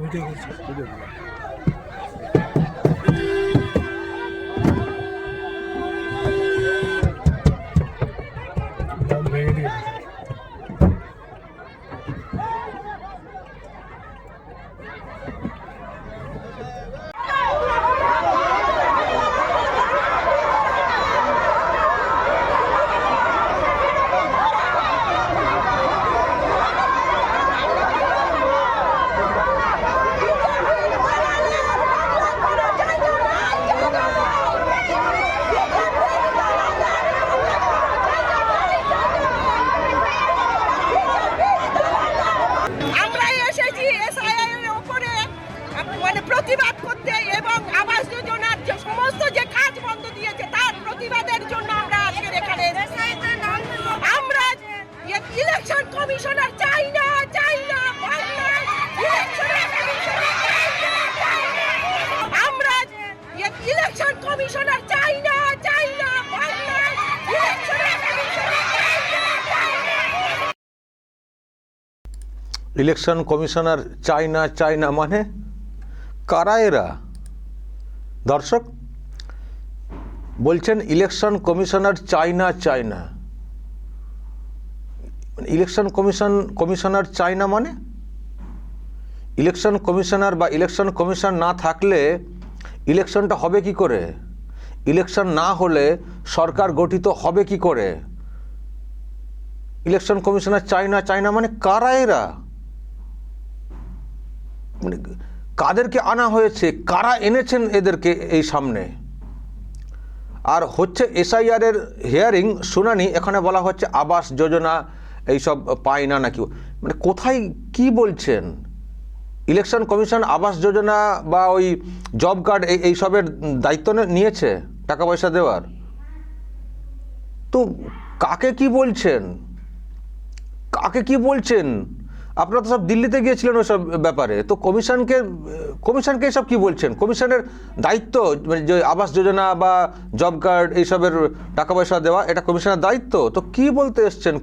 Video video প্রতিবাদ করতে এবং আবাস যোজনার যে সমস্ত যে কাজ বন্ধ দিয়েছে তার প্রতিবাদের জন্য আমরা আজকের এখানে আমরা ইলেকশন কমিশনার চাই না আমরা ইলেকশন কমিশনার চাই না ইলেকশন কমিশনার চাই না মানে কারা এরা? দর্শক বলছেন ইলেকশন কমিশনার চাই না ইলেকশন কমিশনার চাই না মানে ইলেকশন কমিশনার বা ইলেকশন কমিশন না থাকলে ইলেকশনটা হবে কি করে? ইলেকশন না হলে সরকার গঠিত হবে কি করে? ইলেকশন কমিশনার চাই না মানে কারা এরা? মানে কাদেরকে আনা হয়েছে, কারা এনেছেন এদেরকে এই সামনে? আর হচ্ছে এসআইআর এর হিয়ারিং শুনানি, এখানে বলা হচ্ছে আবাস যোজনা এইসব পায় না নাকি, মানে কোথায় কি বলছেন? ইলেকশন কমিশন আবাস যোজনা বা ওই জব কার্ড এইসবের দায়িত্ব নিয়েছে টাকা পয়সা দেওয়ার? তো কাকে কি বলছেন? আপনারা তো সব দিল্লিতে গিয়েছিলেন ওইসব ব্যাপারে, তো কমিশনকে এসব কি বলছেন? কমিশনের দায়িত্ব মানে যে আবাস যোজনা বা জব কার্ড এইসবের টাকা পয়সা দেওয়া, এটা কমিশনের দায়িত্ব। তো কি বলতে এসছেন,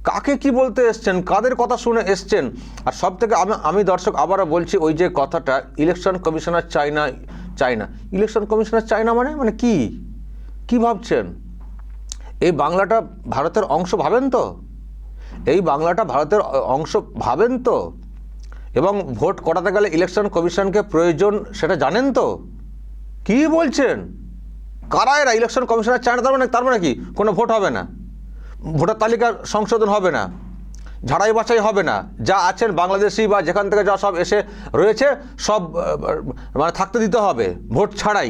কাকে কি বলতে এসছেন, কাদের কথা শুনে এসছেন? আর সব থেকে আমি দর্শক আবারও বলছি, ওই যে কথাটা ইলেকশন কমিশনার চাই না ইলেকশন কমিশনার চাই না মানে কি ভাবছেন? এই বাংলাটা ভারতের অংশ ভাবেন তো? এই বাংলাটা ভারতের অংশ ভাবেন তো? এবং ভোট করাতে গেলে ইলেকশন কমিশনকে প্রয়োজন সেটা জানেন তো? কি বলছেন? কারা এরা? ইলেকশন কমিশনার চায় না তার মানে কি কোনো ভোট হবে না, ভোটার তালিকার সংশোধন হবে না, ঝাড়াই বাছাই হবে না, যা আছেন বাংলাদেশি বা যেখান থেকে যা সব এসে রয়েছে সব মানে থাকতে দিতে হবে ভোট ছাড়াই,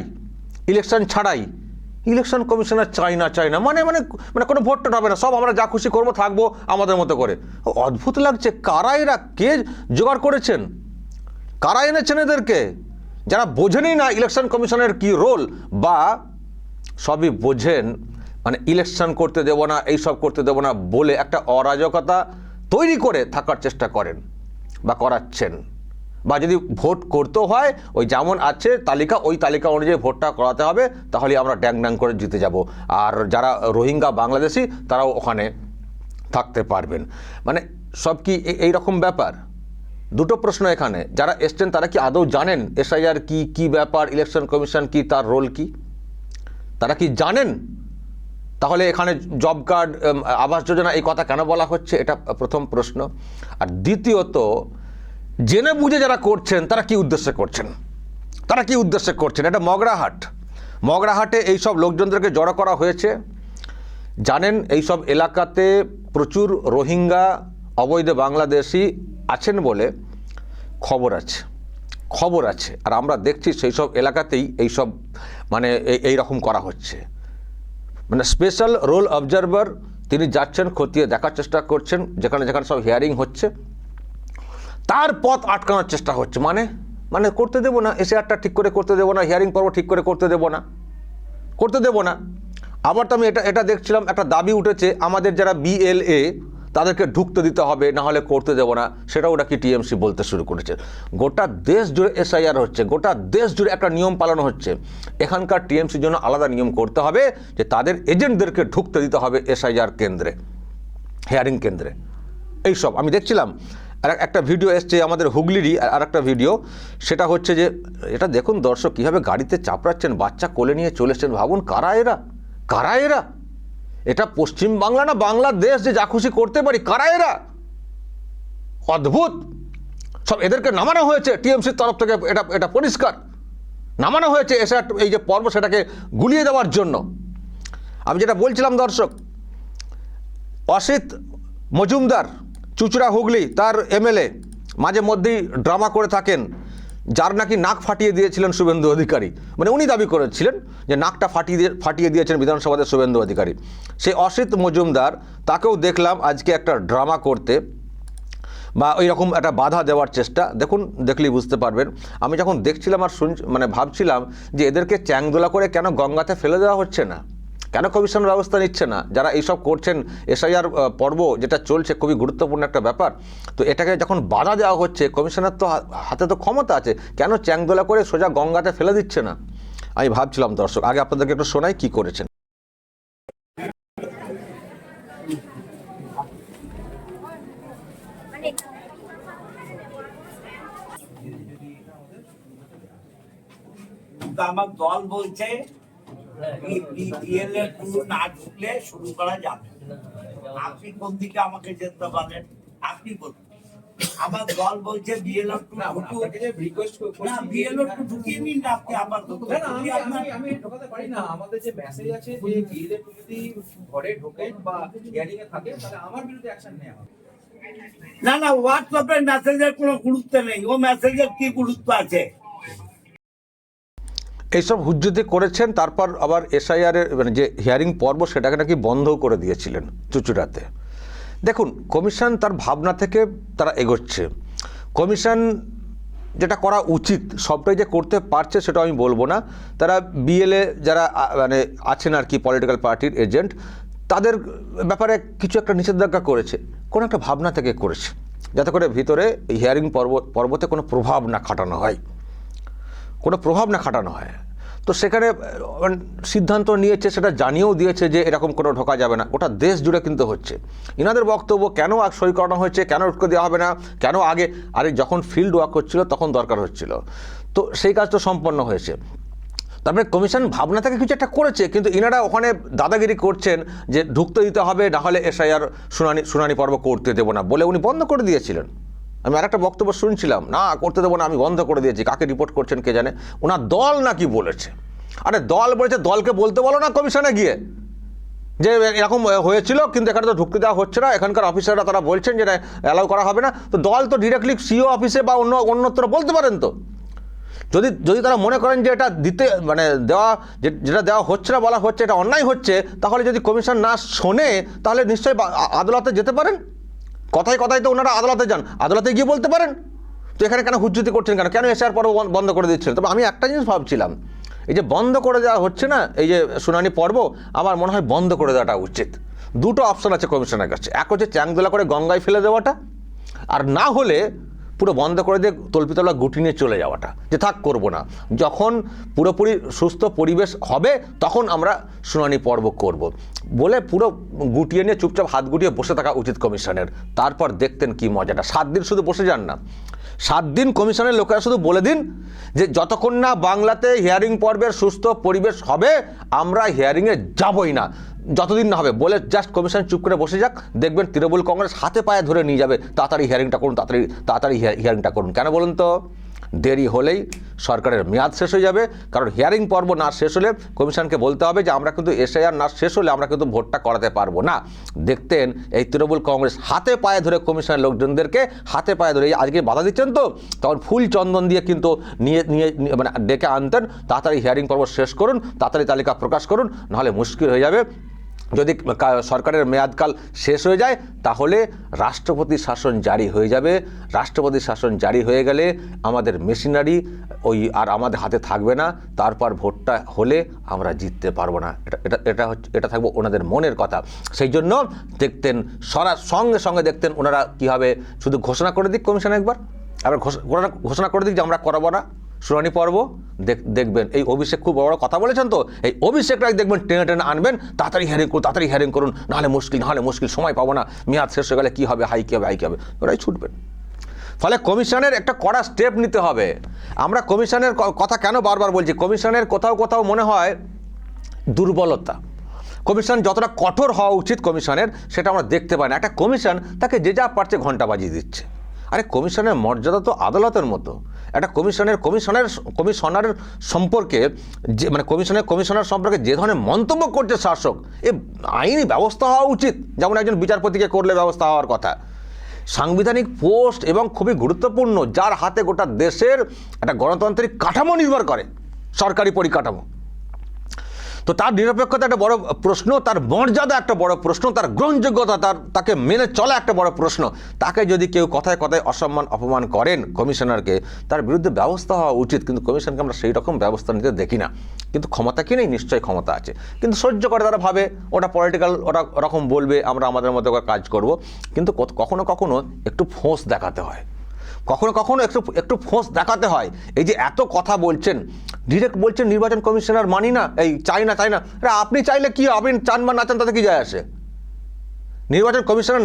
ইলেকশন ছাড়াই। ইলেকশন কমিশনার চাই না মানে কোনো ভোট হবে না, সব আমরা যা খুশি করবো, থাকবো আমাদের মতো করে। অদ্ভুত লাগছে। কারা এরা? কে জোগাড় করেছেন? কারা এনেছেন এদেরকে? যারা বোঝেনই না ইলেকশন কমিশনের কি রোল, বা সবই বোঝেন, মানে ইলেকশন করতে দেব না, এইসব করতে দেব না বলে একটা অরাজকতা তৈরি করে থাকার চেষ্টা করেন বা করাচ্ছেন। বা যদি ভোট করতেও হয় ওই যেমন আছে তালিকা, ওই তালিকা অনুযায়ী ভোটটা করাতে হবে, তাহলে আমরা ড্যাং করে জিতে যাব। আর যারা রোহিঙ্গা বাংলাদেশি তারাও ওখানে থাকতে পারবেন। মানে সব কি এই রকম ব্যাপার? দুটো প্রশ্ন এখানে। যারা এসছেন তারা কি আদৌ জানেন এসআইআর কি ব্যাপার, ইলেকশন কমিশন কি, তার রোল কি? তারা কি জানেন? তাহলে এখানে জব কার্ড, আবাস যোজনা এই কথা কেন বলা হচ্ছে, এটা প্রথম প্রশ্ন। আর দ্বিতীয়ত, জেনে বুঝে যারা করছেন তারা কি উদ্দেশ্যে করছেন? এটা মগরাহাটে এইসব লোকজনদেরকে জড়ো করা হয়েছে। জানেন এইসব এলাকাতে প্রচুর রোহিঙ্গা অবৈধ বাংলাদেশি আছেন বলে খবর আছে। আর আমরা দেখছি সেই সব এলাকাতেই এইসব মানে এইরকম করা হচ্ছে। মানে স্পেশাল রোল অবজারভার তিনি যাচ্ছেন, খতিয়ে দেখার চেষ্টা করছেন যেখানে সব হিয়ারিং হচ্ছে, তার পথ আটকানোর চেষ্টা হচ্ছে, মানে মানে করতে দেবো না, এসআইআরটা ঠিক করে করতে দেবো না, হিয়ারিং পর্ব ঠিক করে করতে দেবো না। আবার তো আমি এটা দেখছিলাম, একটা দাবি উঠেছে আমাদের যারা BLA তাদেরকে ঢুকতে দিতে হবে, না হলে করতে দেবো না, সেটাও নাকি টিএমসি বলতে শুরু করেছে। গোটা দেশ জুড়ে এসআইআর হচ্ছে, গোটা দেশ জুড়ে একটা নিয়ম পালন হচ্ছে। এখানকার টিএমসির জন্য আলাদা নিয়ম করতে হবে যে তাদের এজেন্টদেরকে ঢুকতে দিতে হবে এসআইআর কেন্দ্রে, হিয়ারিং কেন্দ্রে। এইসব আমি দেখছিলাম। আর একটা ভিডিও এসছে আমাদের হুগলিরই, আর একটা ভিডিও, সেটা হচ্ছে যে এটা দেখুন দর্শক কীভাবে গাড়িতে চাপড়াচ্ছেন, বাচ্চা কোলে নিয়ে চলেছেন। ভাবুন কারা এরা, এটা পশ্চিম বাংলা না বাংলাদেশ যে যা খুশি করতে পারি, কারা এরা? অদ্ভুত সব। এদেরকে নামানো হয়েছে টিএমসির তরফ থেকে, এটা পরিষ্কার নামানো হয়েছে এই যে পর্ব সেটাকে গুলিয়ে দেওয়ার জন্য। আমি যেটা বলছিলাম দর্শক, অসিত মজুমদার চুচড়া হুগলি, তার MLA মাঝে মধ্যেই ড্রামা করে থাকেন, যার নাকি নাক ফাটিয়ে দিয়েছিলেন শুভেন্দু অধিকারী। মানে উনি দাবি করেছিলেন যে নাকটা ফাটিয়ে দিয়েছেন বিধানসভাতে শুভেন্দু অধিকারী। সেই অসিত মজুমদার, তাকেও দেখলাম আজকে একটা ড্রামা করতে বা ওই রকম একটা বাধা দেওয়ার চেষ্টা। দেখুন, দেখলেই বুঝতে পারবেন। আমি যখন দেখছিলাম আর মানে ভাবছিলাম যে এদেরকে চ্যাংদোলা করে কেন গঙ্গাতে ফেলে দেওয়া হচ্ছে না, কেন কমিশন ব্যবস্থা নিচ্ছে না? যারা এইসব করছেন, এসআইআর পর্ব যেটা চলছে, খুবই গুরুত্বপূর্ণ একটা ব্যাপার। তো এটাকে যখন বাধা দেওয়া হচ্ছে, কমিশনের তো হাতে তো ক্ষমতা আছে, কেন চ্যাংদোলা করে সোজা গঙ্গাতে ফেলে দিচ্ছে না? আমি ভাবছিলাম দর্শক, আগে আপনাদেরকে একটু শোনাই কি করেছেন। আমার দল বলছে না ঢুকলে শুরু করা যাবে। আপনি কোন দিকে আমাকে যেতে পারেন আপনি বলুন। আমার দল বলছে BLO ঢুকিয়ে নিন না আপনি। আমার আমি ঢোকাতে পারি না। আমাদের যে মেসেজ আছে যে BLA যদি ঘরে ঢোকেন বা হিয়ারিং এ থাকে তাহলে আমার বিরুদ্ধে অ্যাকশন নেওয়া হবে। না হোয়াটসঅ্যাপের মেসেজের কোনো গুরুত্ব নেই, ও মেসেজের কি গুরুত্ব আছে? এইসব হুজ্জতি করেছেন, তারপর আবার এসআইআরের মানে যে হিয়ারিং পর্ব সেটাকে নাকি বন্ধও করে দিয়েছিলেন চুচুড়াতে। দেখুন, কমিশন তার ভাবনা থেকে তারা এগোচ্ছে। কমিশন যেটা করা উচিত, সবটাই যে করতে পারছে সেটা আমি বলবো না। তারা BLA যারা মানে আছেন আর কি, পলিটিক্যাল পার্টির এজেন্ট, তাদের ব্যাপারে কিছু একটা নিষেধাজ্ঞা করেছে, কোনো একটা ভাবনা থেকে করেছে, যাতে করে ভিতরে হিয়ারিং পর্বতে কোনো প্রভাব না খাটানো হয়, তো সেখানে সিদ্ধান্ত নিয়েছে, সেটা জানিয়েও দিয়েছে যে এরকম কোনো ঢোকা যাবে না। ওটা দেশ জুড়ে কিন্তু হচ্ছে। ইনাদের বক্তব্য, কেন সই করানো হয়েছে, কেন উঠকে দেওয়া হবে না, কেন আগে, আরে যখন ফিল্ড ওয়ার্ক হচ্ছিল তখন দরকার হচ্ছিল, তো সেই কাজ তো সম্পন্ন হয়েছে। তারপরে কমিশন ভাবনা থেকে কিছু একটা করেছে, কিন্তু ইনারা ওখানে দাদাগিরি করছেন যে ঢুকতে দিতে হবে, না হলে এসআইআর শুনানি পর্ব করতে দেবো না বলে উনি বন্ধ করে দিয়েছিলেন। আমি আরেকটা বক্তব্য শুনছিলাম, না করতে দেবো না, আমি বন্ধ করে দিয়েছি। কাকে রিপোর্ট করছেন কে জানে, ওনার দল নাকি বলেছে। আরে দল বলেছে, দলকে বলতে বলো না কমিশনে গিয়ে যে এরকম হয়েছিল, কিন্তু এখানে তো ঢুকতে দেওয়া হচ্ছে না, এখানকার অফিসাররা তারা বলছেন যে অ্যালাউ করা হবে না। তো দল তো ডিরেক্টলি CO অফিসে বা অন্যত্র বলতে পারেন। তো যদি তারা মনে করেন যে এটা দিতে মানে যেটা দেওয়া হচ্ছে না, বলা হচ্ছে এটা অন্যায় হচ্ছে, তাহলে যদি কমিশন না শোনে তাহলে নিশ্চয়ই আদালতে যেতে পারেন। কথায় তো ওনারা আদালতে যান, আদালতে গিয়ে বলতে পারেন। তো এখানে কেন হুজ্জতি করছেন, কেন এসআইআর পর্ব বন্ধ করে দিচ্ছেন? তবে আমি একটা জিনিস ভাবছিলাম, এই যে বন্ধ করে দেওয়া হচ্ছে না এই যে শুনানি পর্ব, আমার মনে হয় বন্ধ করে দেওয়াটা উচিত। দুটো অপশন আছে কমিশনের কাছে, এক হচ্ছে চ্যাংদোলা করে গঙ্গায় ফেলে দেওয়াটা, আর না হলে পুরো বন্ধ করে দিয়ে তল্পিতলা গুটি নিয়ে চলে যাওয়াটা, যে থাক করবো না, যখন পুরোপুরি সুস্থ পরিবেশ হবে তখন আমরা শুনানি পর্ব করব বলে পুরো গুটিয়ে নিয়ে চুপচাপ হাত গুটিয়ে বসে থাকা উচিত কমিশনের। তারপর দেখতেন কি মজাটা। 7 দিন শুধু বসে যান না, 7 দিন কমিশনের লোকেরা শুধু বলে দিন যে যতক্ষণ না বাংলাতে হিয়ারিং পর্বের সুস্থ পরিবেশ হবে আমরা হিয়ারিংয়ে যাবই না, যতদিন না হবে, বলে জাস্ট কমিশন চুপ করে বসে যাক। দেখবেন তৃণমূল কংগ্রেস হাতে পায়ে ধরে নিয়ে যাবে, তাড়াতাড়ি হিয়ারিংটা করুন, তাড়াতাড়ি হিয়ারিংটা করুন। কেন বলুন তো? দেরি হলেই সরকারের মেয়াদ শেষ হয়ে যাবে। কারণ হিয়ারিং পর্ব না শেষ হলে কমিশনকে বলতে হবে যে আমরা কিন্তু এসআইআর না শেষ হলে আমরা কিন্তু ভোটটা করাতে পারবো না। দেখতেন এই তৃণমূল কংগ্রেস হাতে পায়ে ধরে কমিশনের লোকজনদেরকে হাতে পায়ে ধরে আজকে বাধা দিচ্ছেন, তো তখন ফুল চন্দন দিয়ে কিন্তু নিয়ে মানে ডেকে আনতেন, তাড়াতাড়ি হিয়ারিং পর্ব শেষ করুন, তাড়াতাড়ি তালিকা প্রকাশ করুন, নাহলে মুশকিল হয়ে যাবে। যদি সরকারের মেয়াদকাল শেষ হয়ে যায় তাহলে রাষ্ট্রপতি শাসন জারি হয়ে যাবে। রাষ্ট্রপতি শাসন জারি হয়ে গেলে আমাদের মেশিনারি ওই আর আমাদের হাতে থাকবে না, তারপর ভোটটা হলে আমরা জিততে পারবো না। এটা থাকবে ওনাদের মনের কথা। সেই জন্য দেখতেন সঙ্গে সঙ্গে দেখতেন ওনারা কীভাবে শুধু ঘোষণা করে দিক কমিশন একবার, আবার ঘোষণা করে দিক যে আমরা করাবো না শুনানি পর্ব, দেখবেন এই অভিষেক খুব বড় কথা বলেছেন, তো এই অভিষেকটাই দেখবেন টেনে টেনে আনবেন, তাড়াতাড়ি হিয়ারিং করুন, নাহলে মুশকিল, সময় পাবো না, মেয়াদ শেষ হয়ে গেলে কী হবে, হাই কী হবে, ওরাই ছুটবেন। ফলে কমিশনের একটা কড়া স্টেপ নিতে হবে। আমরা কমিশনের কথা কেন বারবার বলছি, কমিশনের কোথাও মনে হয় দুর্বলতা। কমিশন যতটা কঠোর হওয়া উচিত কমিশনের, সেটা আমরা দেখতে পাই না। একটা কমিশন তাকে যে যা পারছে ঘন্টা বাজিয়ে দিচ্ছে। আরে কমিশনের মর্যাদা তো আদালতের মতো। একটা কমিশনার সম্পর্কে যে কমিশনার সম্পর্কে যে ধরনের মন্তব্য করছে শাসক, এ আইনি ব্যবস্থা হওয়া উচিত, যেমন একজন বিচারপতিকে করলে ব্যবস্থা হওয়ার কথা। সাংবিধানিক পোস্ট এবং খুবই গুরুত্বপূর্ণ, যার হাতে গোটা দেশের একটা গণতান্ত্রিক কাঠামো নির্ভর করে, সরকারি পরিকাঠামো। তো তার নিরপেক্ষতা একটা বড় প্রশ্ন, তার মর্যাদা একটা বড় প্রশ্ন, তার গ্রহণযোগ্যতা, তাকে মেনে চলা একটা বড় প্রশ্ন। তাকে যদি কেউ কথায় অপমান করেন কমিশনারকে, তার বিরুদ্ধে ব্যবস্থা হওয়া উচিত। কিন্তু কমিশনকে আমরা সেই রকম ব্যবস্থা নিতে দেখি না। কিন্তু ক্ষমতা কি নেই? নিশ্চয়ই ক্ষমতা আছে, কিন্তু সহ্য করে তারা ভাবে ওটা পলিটিক্যাল, ওটা ওরকম বলবে, আমরা আমাদের মতো করে কাজ করব। কিন্তু কখনো কখনো একটু ফোঁস দেখাতে হয়, কখনো একটু ফোঁস দেখাতে হয়। এই যে এত কথা বলছেন, ডিরেক্ট বলছেন নির্বাচন কমিশনার মানি না, এই চাই না। আপনি চাইলে কি, আপনি চান বা না চান তাতে কি যায় আসে? নির্বাচন কমিশনার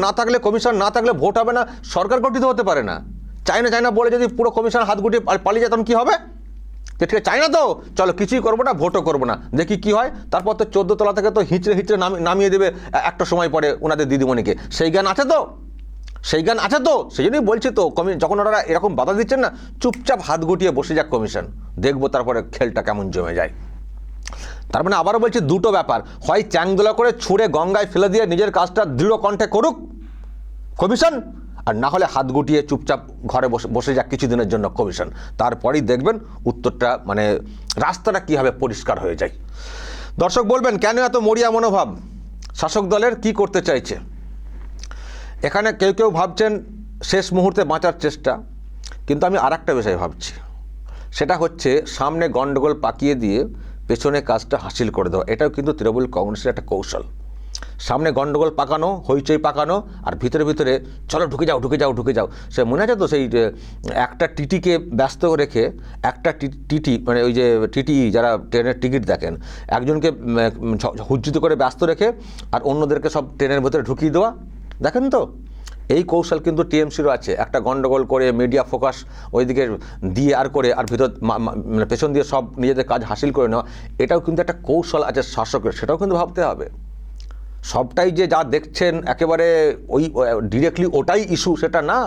না থাকলে ভোট হবে না, সরকার গঠিত হতে পারে না। চাই না বলে যদি পুরো কমিশন হাত গুটিয়ে পালিয়ে যায়, তখন কী হবে? ঠিক আছে, চাই না তো চলো কিছুই করবো না, ভোটও করবো না, দেখি কি হয়। তারপর তো 14 তলা থেকে তো হিঁচড়ে নামিয়ে দেবে একটা সময় পরে ওনাদের দিদিমণিকে। সেই জ্ঞান আছে তো, সেই জন্যই বলছি তো, যখন ওনারা এরকম বাধা দিচ্ছেন না, চুপচাপ হাত গুটিয়ে বসে যাক কমিশন, দেখবো তারপরে খেলটা কেমন জমে যায়। তার মানে আবারও বলছি, দুটো ব্যাপার, হয় চ্যাংদোলা করে ছুঁড়ে গঙ্গায় ফেলে দিয়ে নিজের কাজটা দৃঢ় কণ্ঠে করুক কমিশন, আর না হলে হাত গুটিয়ে চুপচাপ ঘরে বসে যাক কিছুদিনের জন্য কমিশন। তারপরেই দেখবেন উত্তরটা, মানে রাস্তাটা কীভাবে পরিষ্কার হয়ে যায়। দর্শক বলবেন কেন এত মরিয়া মনোভাব শাসক দলের, কি করতে চাইছে? এখানে কেউ ভাবছেন শেষ মুহূর্তে বাঁচার চেষ্টা, কিন্তু আমি আর একটা বিষয় ভাবছি, সেটা হচ্ছে সামনে গণ্ডগোল পাকিয়ে দিয়ে পেছনে কাজটা হাসিল করে দেওয়া। এটাও কিন্তু তৃণমূল কংগ্রেসের একটা কৌশল। সামনে গণ্ডগোল পাকানো, হইচই পাকানো, আর ভিতরে চলো ঢুকে যাও। সে মনে আছে তো, সেই একটা টিটিকে ব্যস্ত রেখে, একটা টিটি মানে ওই যে টিটি যারা ট্রেনের টিকিট দেখেন, একজনকে হুজ্জিত করে ব্যস্ত রেখে আর অন্যদেরকে সব ট্রেনের ভেতরে ঢুকিয়ে দেওয়া, দেখেন তো। এই কৌশল কিন্তু টিএমসিরও আছে, একটা গণ্ডগোল করে মিডিয়া ফোকাস ওইদিকে দিয়ে আর পেছন দিয়ে সব নিজেদের কাজ হাসিল করে নেওয়া। এটাও কিন্তু একটা কৌশল আছে শাসকের, সেটাও কিন্তু ভাবতে হবে। সবটাই যে যা দেখছেন একেবারে ওই ডিরেক্টলি ওটাই ইস্যু, সেটা না।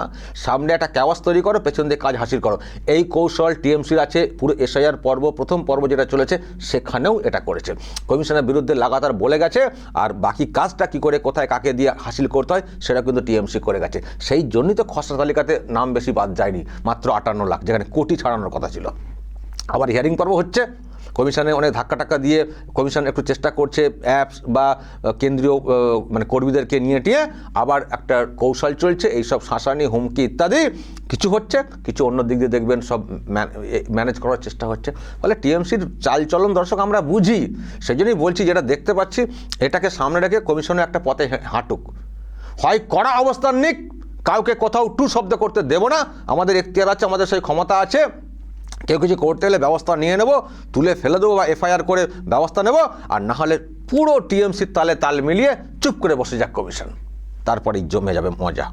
সামনে একটা ক্যাওয়াস তৈরি করো, পেছন দিয়ে কাজ হাসিল করো। এই কৌশল টিএমসির আছে। পুরো এসআইআর প্রথম পর্ব যেটা চলেছে সেখানেও এটা করেছে, কমিশনের বিরুদ্ধে লাগাতার বলে গেছে। আর বাকি কাজটা কি করে, কোথায় কাকে দিয়ে হাসিল করতে হয়, সেটা কিন্তু টিএমসি করে গেছে। সেই জন্যই তো খসড়া তালিকাতে নাম বেশি বাদ যায়নি, মাত্র 58 লাখ, যেখানে কোটি ছাড়ানোর কথা ছিল। আবার হিয়ারিং পর্ব হচ্ছে, কমিশনে অনেক ধাক্কা দিয়ে কমিশন একটু চেষ্টা করছে অ্যাপস বা কেন্দ্রীয় কর্মীদেরকে নিয়ে টিয়ে, আবার একটা কৌশল চলছে, এইসব শাসানি হুমকি ইত্যাদি কিছু হচ্ছে, কিছু অন্য দিক দিয়ে দেখবেন সব ম্যানেজ করার চেষ্টা হচ্ছে। ফলে টিএমসির চালচলন দর্শক আমরা বুঝি, সেই জন্যই বলছি যেটা দেখতে পাচ্ছি এটাকে সামনে রেখে কমিশনে একটা পথে হাঁটুক, হয় কড়া অবস্থান নিক, কাউকে কোথাও টু শব্দ করতে দেব না, আমাদের এখতিয়ার আছে, আমাদের সেই ক্ষমতা আছে, কেউ কিছু করতে গেলে ব্যবস্থা নিয়ে নেব, তুলে ফেলে দেবো বা এফআইআর করে ব্যবস্থা নেব, আর না হলে পুরো টিএমসির তাল মিলিয়ে চুপ করে বসে যাক কমিশন, তারপরেই জমে যাবে মজা।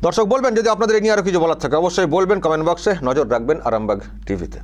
দর্শক বলবেন যদি আপনাদের এ নিয়ে আরও কিছু বলার থাকে অবশ্যই বলবেন কমেন্ট বক্সে, নজর রাখবেন আরামবাগ টিভিতে।